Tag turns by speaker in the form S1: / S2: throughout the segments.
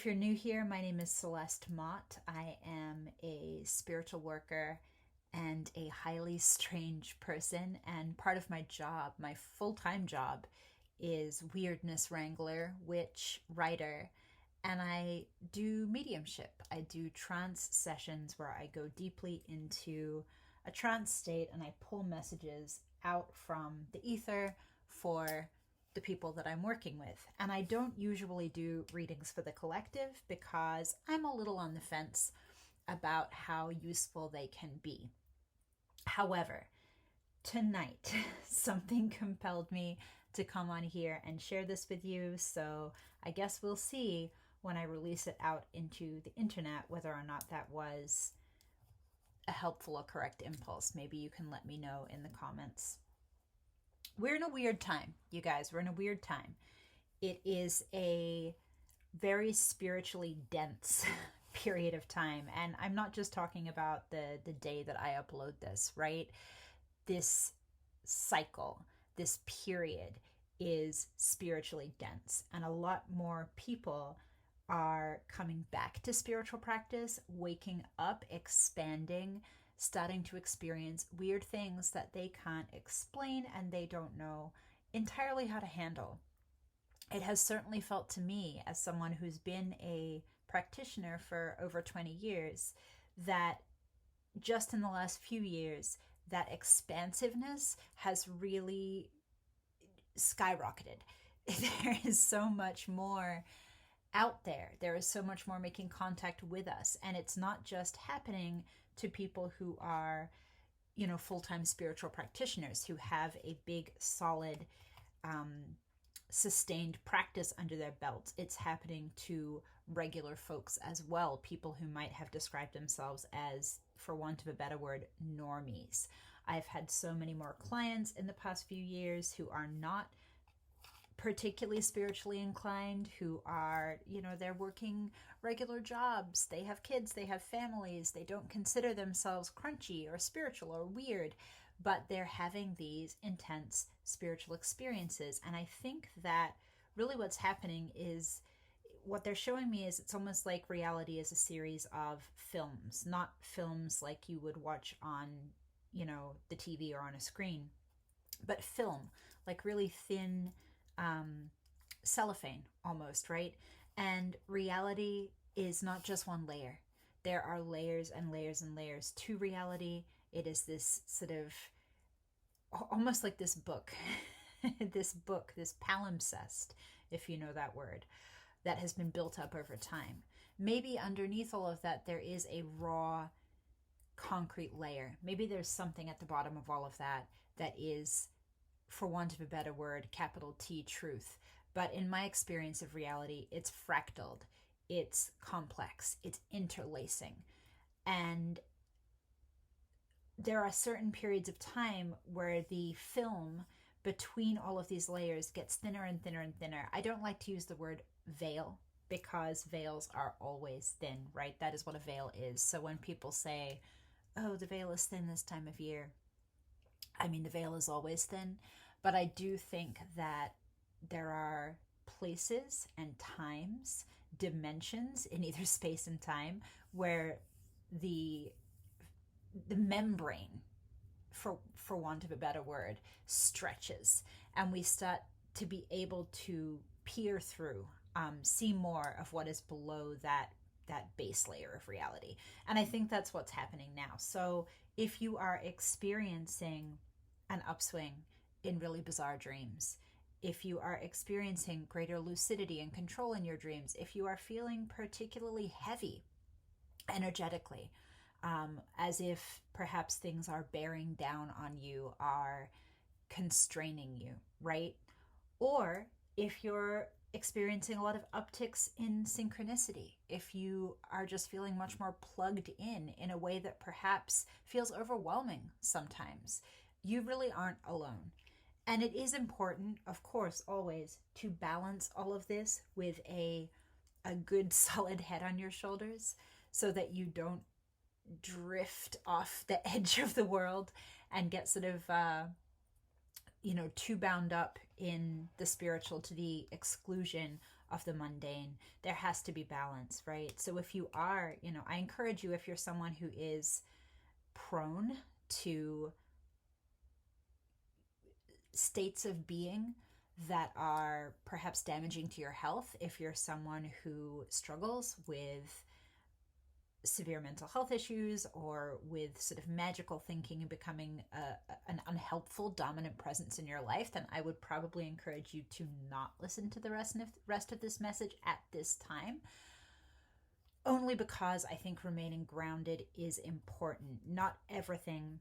S1: If you're new here, my name is Celeste Mott. I am a spiritual worker and a highly strange person. And part of my job, my full time job, is weirdness wrangler, witch, writer, and I do mediumship. I do trance sessions where I go deeply into a trance state and I pull messages out from the ether for the people that I'm working with. And I don't usually do readings for the collective because I'm a little on the fence about how useful they can be. However, tonight something compelled me to come on here and share this with you. So I guess we'll see when I release it out into the internet whether or not that was a helpful or correct impulse. Maybe you can let me know in the comments. We're in a weird time, you guys. We're in a weird time. It is a very spiritually dense period of time. And I'm not just talking about the day that I upload this, right? This cycle, this period is spiritually dense. And a lot more people are coming back to spiritual practice, waking up, expanding, starting to experience weird things that they can't explain and they don't know entirely how to handle. It has certainly felt to me, as someone who's been a practitioner for over 20 years, that just in the last few years, that expansiveness has really skyrocketed. There is so much more out there. There is so much more making contact with us. And it's not just happening to people who are, full-time spiritual practitioners who have a big, solid, sustained practice under their belts. It's happening to regular folks as well, people who might have described themselves as, for want of a better word, normies. I've had so many more clients in the past few years who are not particularly spiritually inclined, who are, they're working regular jobs, they have kids, they have families, they don't consider themselves crunchy or spiritual or weird, but they're having these intense spiritual experiences. And I think that really what's happening is, what they're showing me is it's almost like reality is a series of films, not films like you would watch on, the TV or on a screen, but film, like really thin cellophane almost, right? And reality is not just one layer. There are layers and layers and layers to reality. It is this sort of almost like this book, this palimpsest, if you know that word, that has been built up over time. Maybe underneath all of that, there is a raw concrete layer. Maybe there's something at the bottom of all of that that is, for want of a better word, capital T, truth. But in my experience of reality, it's fractaled, it's complex, it's interlacing. And there are certain periods of time where the film between all of these layers gets thinner and thinner and thinner. I don't like to use the word veil because veils are always thin, right? That is what a veil is. So when people say, oh, the veil is thin this time of year, I mean, the veil is always thin, but I do think that there are places and times, dimensions in either space and time where the membrane, for want of a better word, stretches, and we start to be able to peer through, see more of what is below that base layer of reality. And I think that's what's happening now. So if you are experiencing an upswing in really bizarre dreams, if you are experiencing greater lucidity and control in your dreams, if you are feeling particularly heavy energetically, as if perhaps things are bearing down on you, are constraining you, right? Or if you're experiencing a lot of upticks in synchronicity, if you are just feeling much more plugged in a way that perhaps feels overwhelming sometimes, you really aren't alone. And it is important, of course, always to balance all of this with a good solid head on your shoulders so that you don't drift off the edge of the world and get sort of too bound up in the spiritual to the exclusion of the mundane. There has to be balance, right? So if you are, I encourage you, if you're someone who is prone to states of being that are perhaps damaging to your health, if you're someone who struggles with severe mental health issues or with sort of magical thinking and becoming an unhelpful dominant presence in your life, then I would probably encourage you to not listen to the rest of this message at this time, only because I think remaining grounded is important. Not everything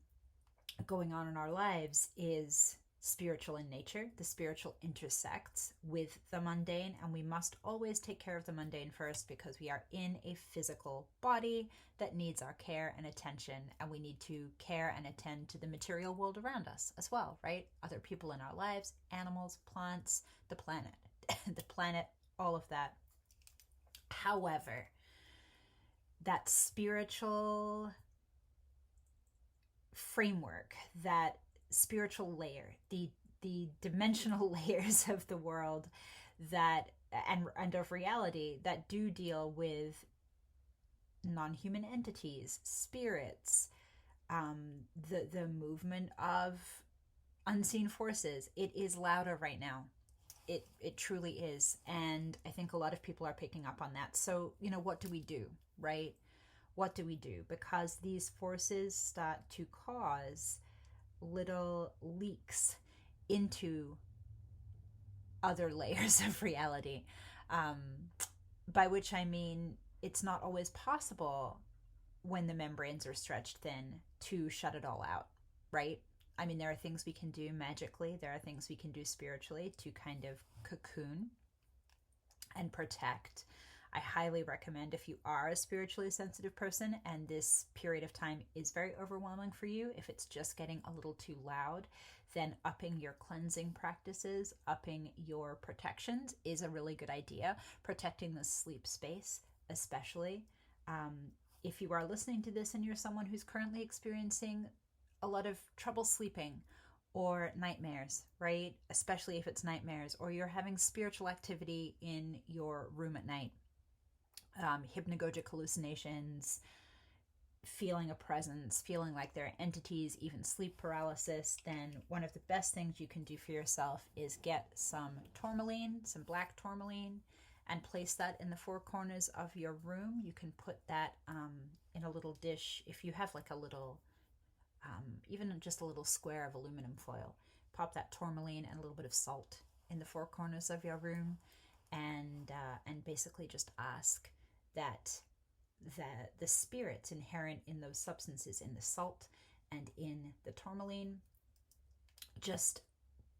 S1: going on in our lives is spiritual in nature. The spiritual intersects with the mundane, and we must always take care of the mundane first, because we are in a physical body that needs our care and attention, and we need to care and attend to the material world around us as well, right? Other people in our lives, animals, plants, the planet, all of that. However, that spiritual framework, that spiritual layer, the dimensional layers of the world that and of reality that do deal with non-human entities, spirits, the movement of unseen forces. It is louder right now. It truly is, and I think a lot of people are picking up on that. So what do we do, right? What do we do? Because these forces start to cause little leaks into other layers of reality, by which I mean it's not always possible when the membranes are stretched thin to shut it all out, right? I mean, there are things we can do magically, there are things we can do spiritually to kind of cocoon and protect. I highly recommend, if you are a spiritually sensitive person and this period of time is very overwhelming for you, if it's just getting a little too loud, then upping your cleansing practices, upping your protections is a really good idea. Protecting the sleep space, especially. If you are listening to this and you're someone who's currently experiencing a lot of trouble sleeping or nightmares, right? Especially if it's nightmares, or you're having spiritual activity in your room at night, hypnagogic hallucinations, feeling a presence, feeling like there are entities, even sleep paralysis, then one of the best things you can do for yourself is get some tourmaline, some black tourmaline, and place that in the four corners of your room. You can put that in a little dish. If you have like a little, even just a little square of aluminum foil, pop that tourmaline and a little bit of salt in the four corners of your room, and basically just ask that the spirits inherent in those substances, in the salt and in the tourmaline, just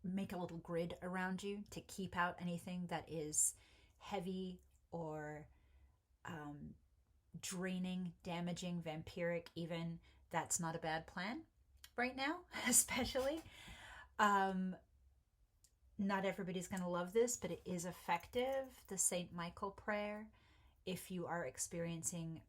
S1: make a little grid around you to keep out anything that is heavy or draining, damaging, vampiric even. That's not a bad plan right now, especially. Not everybody's going to love this, but it is effective. The St. Michael prayer. If you are experiencing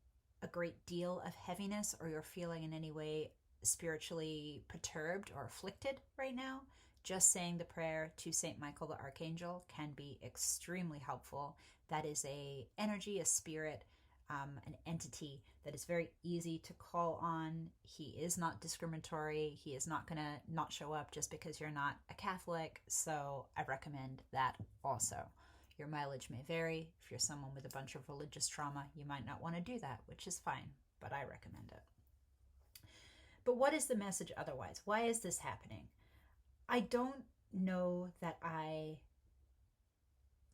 S1: a great deal of heaviness, or you're feeling in any way spiritually perturbed or afflicted right now, just saying the prayer to St. Michael the Archangel can be extremely helpful. That is a energy, a spirit, an entity that is very easy to call on. He is not discriminatory. He is not going to not show up just because you're not a Catholic. So I recommend that also. Your mileage may vary. If you're someone with a bunch of religious trauma, you might not want to do that, which is fine, but I recommend it. But what is the message otherwise? Why is this happening? I don't know that I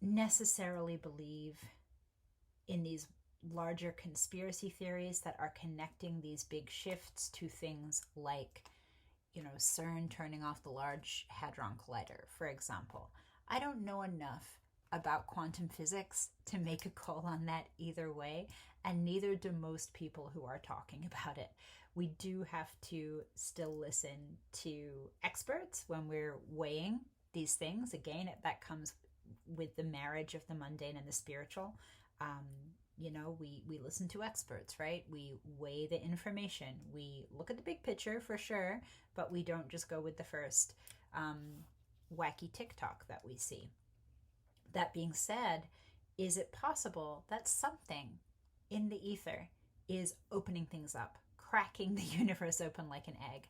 S1: necessarily believe in these larger conspiracy theories that are connecting these big shifts to things like, CERN turning off the Large Hadron Collider, for example. I don't know enough about quantum physics to make a call on that either way, and neither do most people who are talking about it. We do have to still listen to experts when we're weighing these things. Again, that comes with the marriage of the mundane and the spiritual. We listen to experts, right? We weigh the information. We look at the big picture for sure, but we don't just go with the first wacky TikTok that we see. That being said, Is it possible that something in the ether is opening things up, cracking the universe open like an egg?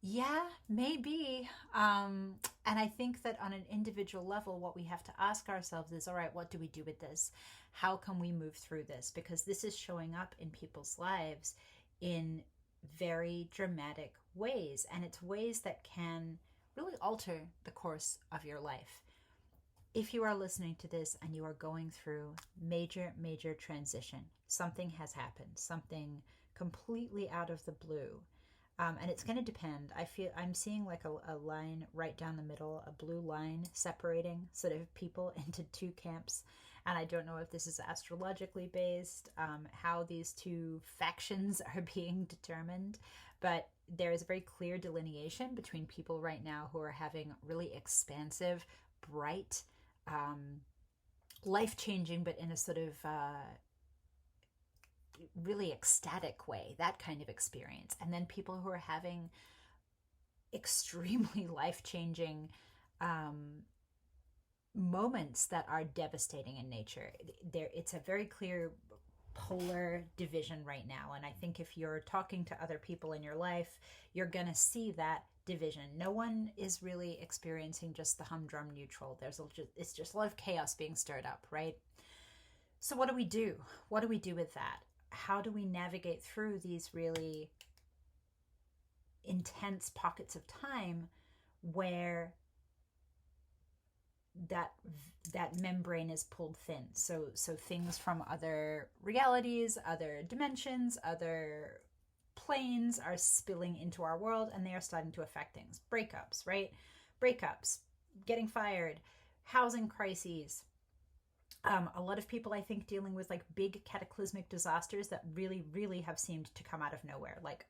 S1: Yeah, maybe. And I think that on an individual level, what we have to ask ourselves is, all right, what do we do with this? How can we move through this? Because this is showing up in people's lives in very dramatic ways, and it's ways that can really alter the course of your life. If you are listening to this and you are going through major transition, something has happened, something completely out of the blue. And it's going to depend. I'm seeing like a line right down the middle, a blue line separating sort of people into two camps. And I don't know if this is astrologically based, how these two factions are being determined, but there is a very clear delineation between people right now who are having really expansive, bright, life changing, but in a sort of really ecstatic way, that kind of experience. And then people who are having extremely life changing moments that are devastating in nature. It's a very clear polar division right now. And I think if you're talking to other people in your life, you're going to see that division. No one is really experiencing just the humdrum neutral. It's just a lot of chaos being stirred up, right? So what do we do? What do we do with that? How do we navigate through these really intense pockets of time where that membrane is pulled thin? So things from other realities, other dimensions, other planes are spilling into our world, and they are starting to affect things. Breakups, right? Breakups, getting fired, housing crises. A lot of people, I think, dealing with like big cataclysmic disasters that really have seemed to come out of nowhere. Like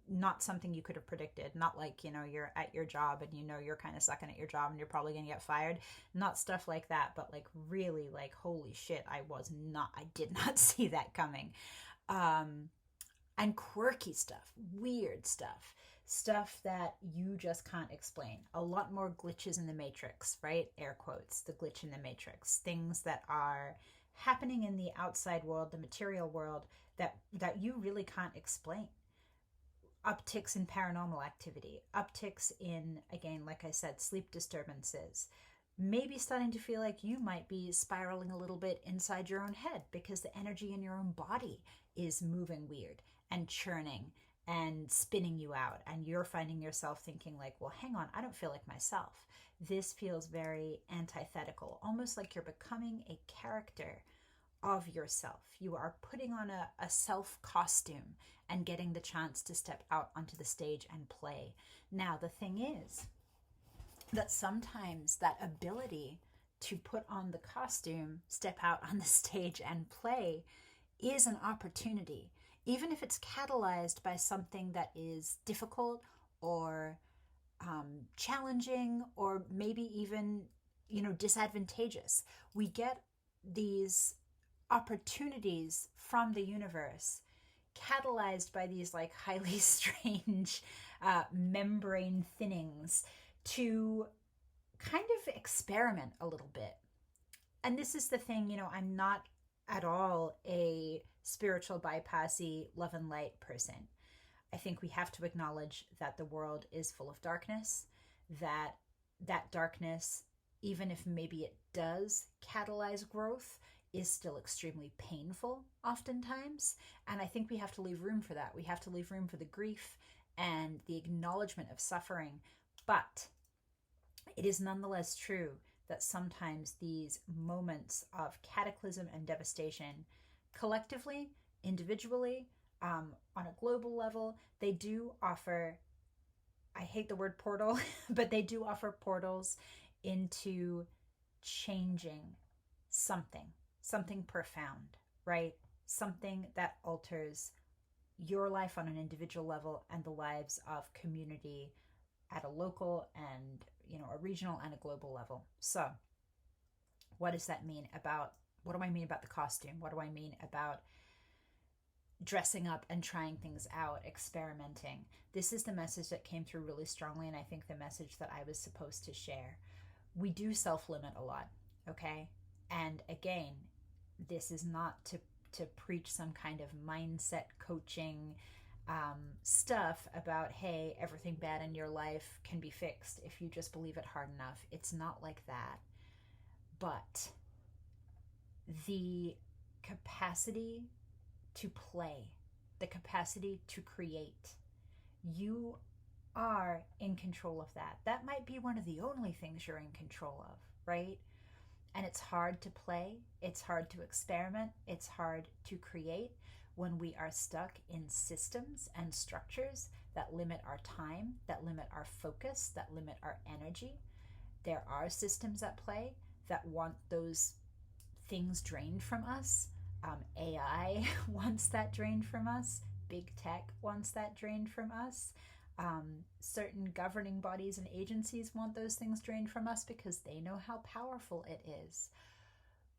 S1: not something you could have predicted. Not like, you're at your job and you're kind of sucking at your job and you're probably going to get fired. Not stuff like that, but like really like, holy shit, I did not see that coming. And quirky stuff, weird stuff that you just can't explain. A lot more glitches in the matrix, right? Air quotes, the glitch in the matrix. Things that are happening in the outside world, the material world, that you really can't explain. Upticks in paranormal activity, upticks in, again, like I said, sleep disturbances. Maybe starting to feel like you might be spiraling a little bit inside your own head because the energy in your own body is moving weird and churning and spinning you out, and you're finding yourself thinking like, well, hang on, I don't feel like myself. This feels very antithetical, almost like you're becoming a character of yourself. You are putting on a self costume and getting the chance to step out onto the stage and play. Now, the thing is that sometimes that ability to put on the costume, step out on the stage and play is an opportunity, even if it's catalyzed by something that is difficult or challenging, or maybe even, disadvantageous. We get these opportunities from the universe catalyzed by these like highly strange membrane thinnings to kind of experiment a little bit. And this is the thing, I'm not at all a spiritual bypassy love and light person. I think we have to acknowledge that the world is full of darkness, that darkness, even if maybe it does catalyze growth, is still extremely painful oftentimes. And I think we have to leave room for that. We have to leave room for the grief and the acknowledgement of suffering. But it is nonetheless true that sometimes these moments of cataclysm and devastation, collectively, individually, on a global level, they do offer, I hate the word portal, but they do offer portals into changing something profound, right? Something that alters your life on an individual level and the lives of community at a local and, a regional and a global level. So what does that mean about, what do I mean about the costume? What do I mean about dressing up and trying things out, experimenting? This is the message that came through really strongly, and I think the message that I was supposed to share. We do self-limit a lot, okay? And again, this is not to preach some kind of mindset coaching stuff about, hey, everything bad in your life can be fixed if you just believe it hard enough. It's not like that. But the capacity to play, the capacity to create, you are in control of that. That might be one of the only things you're in control of, right? And it's hard to play, it's hard to experiment, it's hard to create when we are stuck in systems and structures that limit our time, that limit our focus, that limit our energy. There are systems at play that want those things drained from us. AI wants that drained from us. Big tech wants that drained from us. Certain governing bodies and agencies want those things drained from us because they know how powerful it is.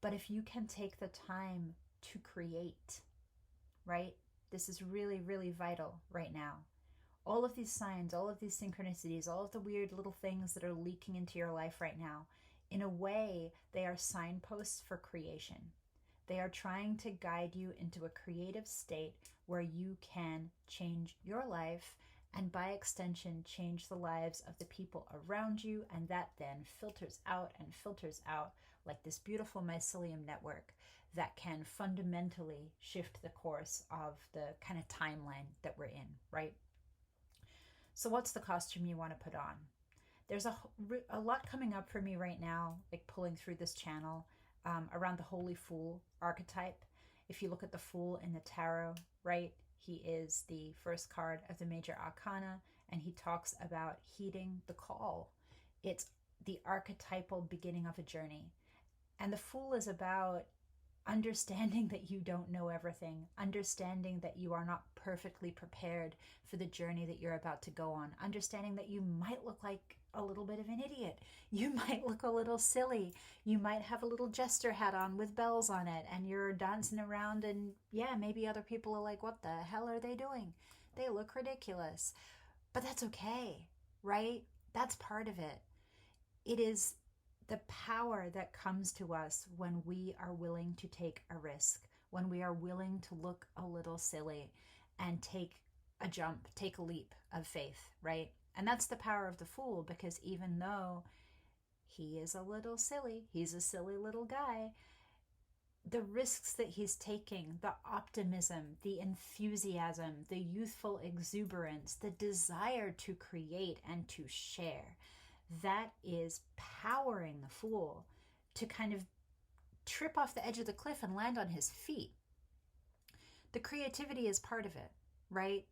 S1: But if you can take the time to create, right? This is really, really vital right now. All of these signs, all of these synchronicities, all of the weird little things that are leaking into your life right now, in a way, they are signposts for creation. They are trying to guide you into a creative state where you can change your life and by extension change the lives of the people around you, and that then filters out like this beautiful mycelium network that can fundamentally shift the course of the kind of timeline that we're in, right? So what's the costume you want to put on? There's a lot coming up for me right now, like pulling through this channel around the Holy Fool archetype. If you look at the Fool in the tarot, right, he is the first card of the major arcana, and he talks about heeding the call. It's the archetypal beginning of a journey. And the Fool is about understanding that you don't know everything, understanding that you are not perfectly prepared for the journey that you're about to go on, understanding that you might look like a little bit of an idiot, you might look a little silly, you might have a little jester hat on with bells on it, and you're dancing around, and yeah, maybe other people are like, what the hell are they doing? They look ridiculous. But that's okay, right? That's part of it. It is the power that comes to us when we are willing to take a risk, when we are willing to look a little silly and take a jump, take a leap of faith, right? And that's the power of the Fool, because even though he is a little silly, he's a silly little guy, the risks that he's taking, the optimism, the enthusiasm, the youthful exuberance, the desire to create and to share, that is powering the Fool to kind of trip off the edge of the cliff and land on his feet. The creativity is part of it, right?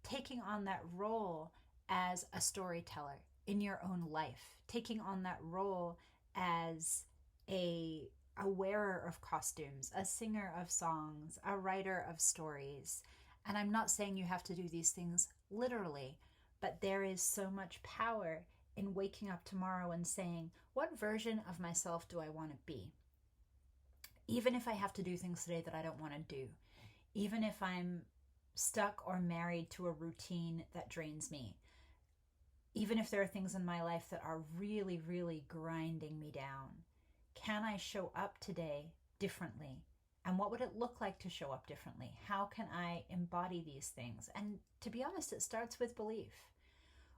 S1: Taking on that role as a storyteller in your own life, taking on that role as a wearer of costumes, a singer of songs, a writer of stories. And I'm not saying you have to do these things literally, but there is so much power in waking up tomorrow and saying, what version of myself do I want to be? Even if I have to do things today that I don't want to do, even if I'm stuck or married to a routine that drains me, even if there are things in my life that are really, really grinding me down, can I show up today differently? And what would it look like to show up differently? How can I embody these things? And to be honest, it starts with belief.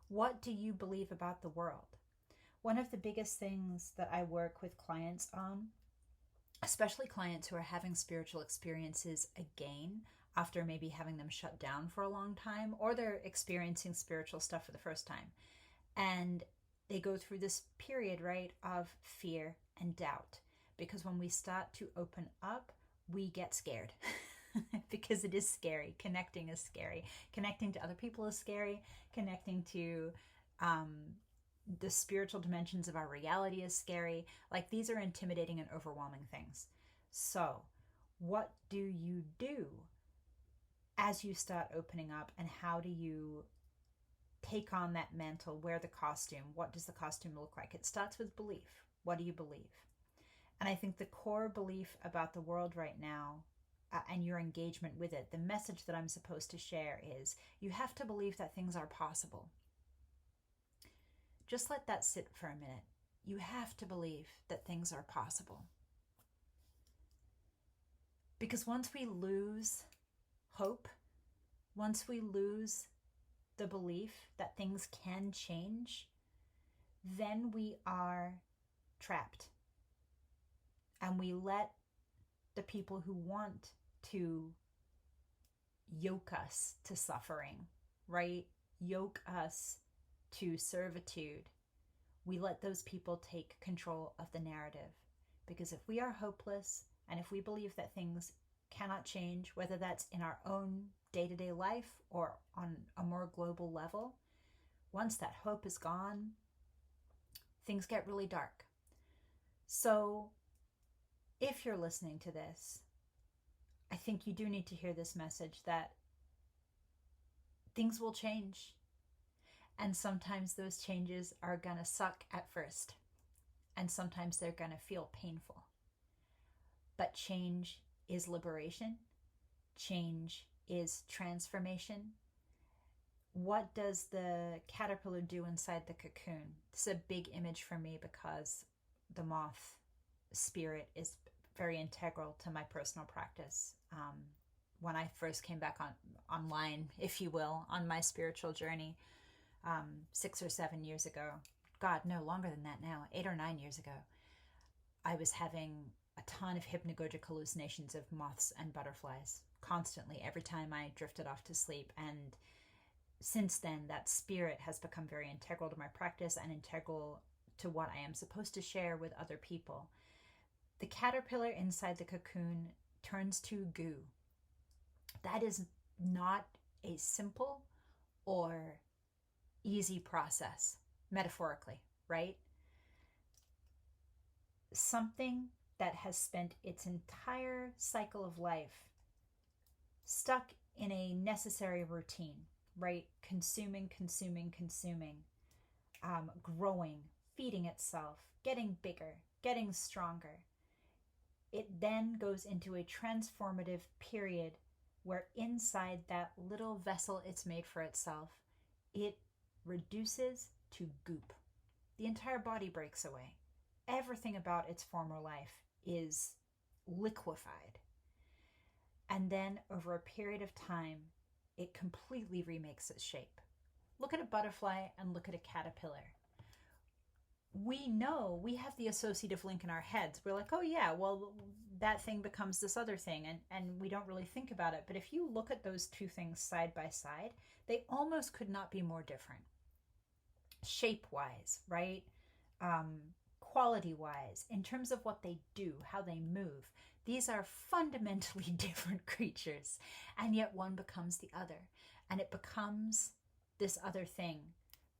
S1: What do you believe about the world? One of the biggest things that I work with clients on, especially clients who are having spiritual experiences again after maybe having them shut down for a long time, or they're experiencing spiritual stuff for the first time, and they go through this period, right, of fear and doubt, because when we start to open up, we get scared because it is scary. Connecting is scary. Connecting to other people is scary. Connecting to the spiritual dimensions of our reality is scary. Like, these are intimidating and overwhelming things. So what do you do as you start opening up, and how do you take on that mantle, wear the costume? What does the costume look like? It starts with belief. What do you believe? And I think the core belief about the world right now, and your engagement with it, the message that I'm supposed to share is, you have to believe that things are possible. Just let that sit for a minute. You have to believe that things are possible. Because once we lose hope, once we lose the belief that things can change, then we are trapped. And we let the people who want to yoke us to suffering, right? Yoke us to servitude. We let those people take control of the narrative. Because if we are hopeless, and if we believe that things cannot change, whether that's in our own day-to-day life or on a more global level, once that hope is gone, things get really dark. So if you're listening to this, I think you do need to hear this message that things will change. And sometimes those changes are gonna suck at first. And sometimes they're gonna feel painful. But change is liberation. Change is transformation. What does the caterpillar do inside the cocoon? This is a big image for me because the moth spirit is very integral to my personal practice. When I first came back online, if you will, on my spiritual journey 6 or 7 years ago, God, no, longer than that now, 8 or 9 years ago, I was having a ton of hypnagogic hallucinations of moths and butterflies constantly every time I drifted off to sleep. And since then, that spirit has become very integral to my practice and integral to what I am supposed to share with other people. The caterpillar inside the cocoon turns to goo. That is not a simple or easy process, metaphorically, right? Something that has spent its entire cycle of life stuck in a necessary routine, right? Consuming, growing, feeding itself, getting bigger, getting stronger. It then goes into a transformative period where inside that little vessel it's made for itself, it reduces to goop. The entire body breaks away. Everything about its former life is liquefied. And then over a period of time, it completely remakes its shape. Look at a butterfly and look at a caterpillar. We know, we have the associative link in our heads. We're like, oh yeah, well, that thing becomes this other thing, and we don't really think about it. But if you look at those two things side by side, they almost could not be more different. Shape-wise, right? Quality-wise, in terms of what they do, how they move. These are fundamentally different creatures, and yet one becomes the other. And it becomes this other thing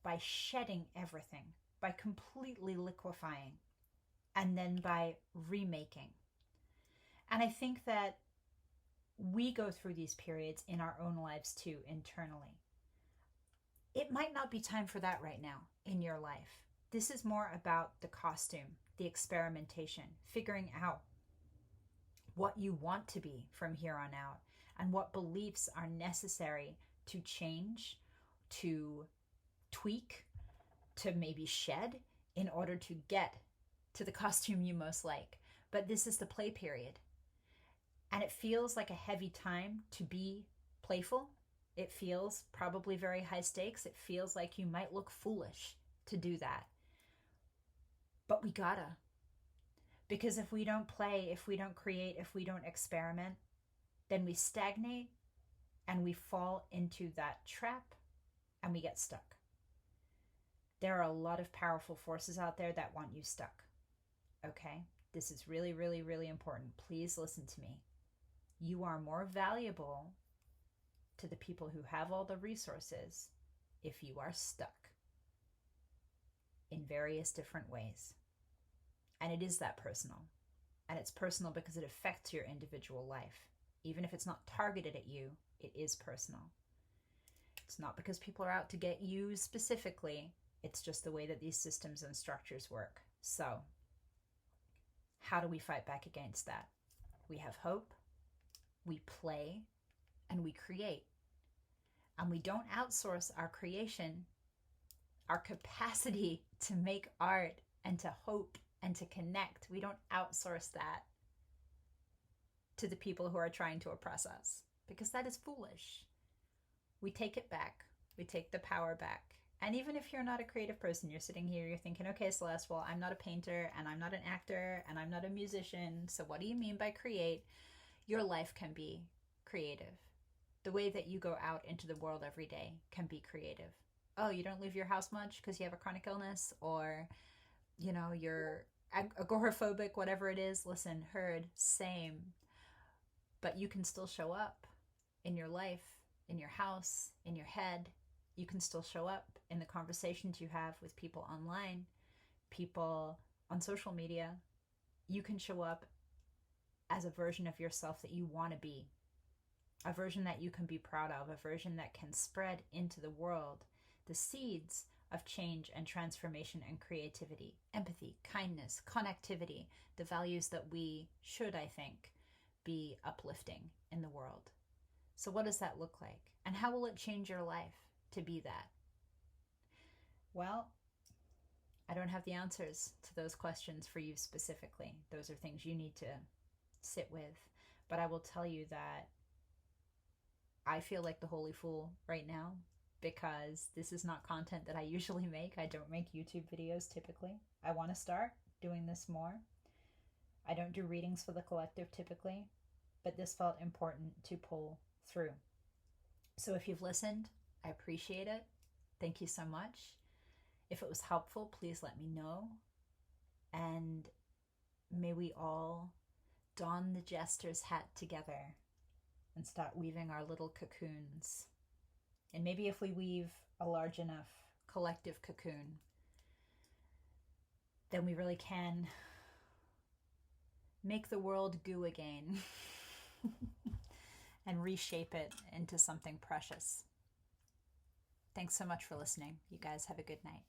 S1: by shedding everything, by completely liquefying, and then by remaking. And I think that we go through these periods in our own lives too, internally. It might not be time for that right now in your life. This is more about the costume, the experimentation, figuring out what you want to be from here on out and what beliefs are necessary to change, to tweak, to maybe shed in order to get to the costume you most like. But this is the play period. And it feels like a heavy time to be playful. It feels probably very high stakes. It feels like you might look foolish to do that. But we gotta. Because if we don't play, if we don't create, if we don't experiment, then we stagnate and we fall into that trap and we get stuck. There are a lot of powerful forces out there that want you stuck. Okay? This is really, really, really important. Please listen to me. You are more valuable to the people who have all the resources if you are stuck in various different ways. And it is that personal. And it's personal because it affects your individual life. Even if it's not targeted at you, it is personal. It's not because people are out to get you specifically. It's just the way that these systems and structures work. So, how do we fight back against that? We have hope, we play, and we create. And we don't outsource our creation, our capacity to make art and to hope and to connect. We don't outsource that to the people who are trying to oppress us, because that is foolish. We take it back. We take the power back. And even if you're not a creative person, you're sitting here, you're thinking, okay, Celeste, well, I'm not a painter and I'm not an actor and I'm not a musician. So what do you mean by create? Your life can be creative. The way that you go out into the world every day can be creative. Oh, you don't leave your house much because you have a chronic illness, or, you're agoraphobic, whatever it is. Listen, heard, same. But you can still show up in your life, in your house, in your head. You can still show up in the conversations you have with people online, people on social media. You can show up as a version of yourself that you want to be, a version that you can be proud of, a version that can spread into the world the seeds of change and transformation and creativity, empathy, kindness, connectivity, the values that we should, I think, be uplifting in the world. So what does that look like? And how will it change your life to be that? Well, I don't have the answers to those questions for you specifically. Those are things you need to sit with. But I will tell you that I feel like the holy fool right now, because this is not content that I usually make. I don't make YouTube videos typically. I want to start doing this more. I don't do readings for the collective typically, but this felt important to pull through. So if you've listened, I appreciate it. Thank you so much. If it was helpful, please let me know. And may we all don the jester's hat together and start weaving our little cocoons. And maybe if we weave a large enough collective cocoon, then we really can make the world goo again and reshape it into something precious. Thanks so much for listening. You guys have a good night.